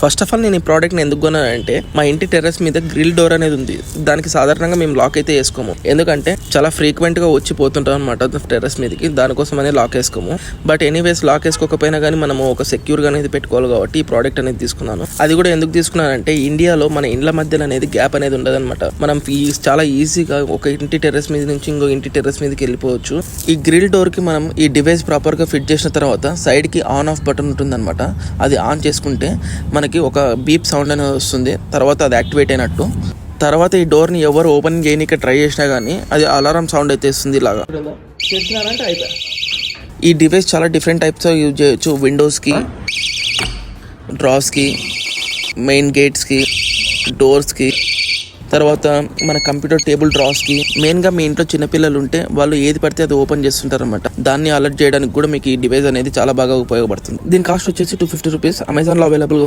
First of all నేను ఈ ప్రోడక్ట్ని ఎందుకు కొన్నానంటే మా ఇంటి టెర్రస్ మీద గ్రిల్ డోర్ అనేది ఉంది. దానికి సాధారణంగా మేము లాక్ అయితే వేసుకోము, ఎందుకంటే చాలా ఫ్రీక్వెంట్ గా వచ్చి పోతుంటాం అనమాట టెర్రస్ మీదకి. దానికోసం అనేది లాక్ వేసుకోము. బట్ ఎనీవేస్ లాక్ వేసుకోకపోయినా కానీ మనము ఒక సెక్యూర్ గా అనేది పెట్టుకోవాలి కాబట్టి ఈ ప్రోడక్ట్ అనేది తీసుకున్నాను. అది కూడా ఎందుకు తీసుకున్నానంటే ఇండియాలో మన ఇండ్ల మధ్యలో అనేది గ్యాప్ అనేది ఉండదు అనమాట. మనం చాలా ఈజీగా ఒక ఇంటి టెర్రస్ మీద నుంచి ఇంకో ఇంటి టెర్రస్ మీదకి వెళ్ళిపోవచ్చు. ఈ గ్రిల్ డోర్ కి మనం ఈ డివైస్ ప్రాపర్ గా ఫిట్ చేసిన తర్వాత సైడ్ కి ఆన్ ఆఫ్ బటన్ ఉంటుంది అనమాట. అది ఆన్ చేసుకుంటే మనకి ఒక బీప్ సౌండ్ అనేది వస్తుంది. తర్వాత అది యాక్టివేట్ అయినట్టు. తర్వాత ఈ డోర్ ని ఎవరు ఓపెన్ చేయడానికి ట్రై చేసినా గానీ అది అలారం సౌండ్ అయితే ఇస్తుంది ఇలాగా. ఈ డివైస్ చాలా డిఫరెంట్ టైప్స్ యూజ్ చేయొచ్చు. విండోస్ కి, డ్రాస్ కి, మెయిన్ గేట్స్ కి, డోర్స్ కి, తర్వాత మన కంప్యూటర్ టేబుల్ డ్రాస్ కి. మెయిన్ గా మీ ఇంట్లో చిన్నపిల్లలు ఉంటే వాళ్ళు ఏది పడితే అది ఓపెన్ చేస్తుంటారు అనమాట. దాన్ని అలర్ట్ చేయడానికి కూడా మీకు ఈ డివైస్ అనేది చాలా బాగా ఉపయోగపడుతుంది. దీని కాస్ట్ వచ్చేసి 250 రూపీస్. అమెజాన్ లో అవైలబుల్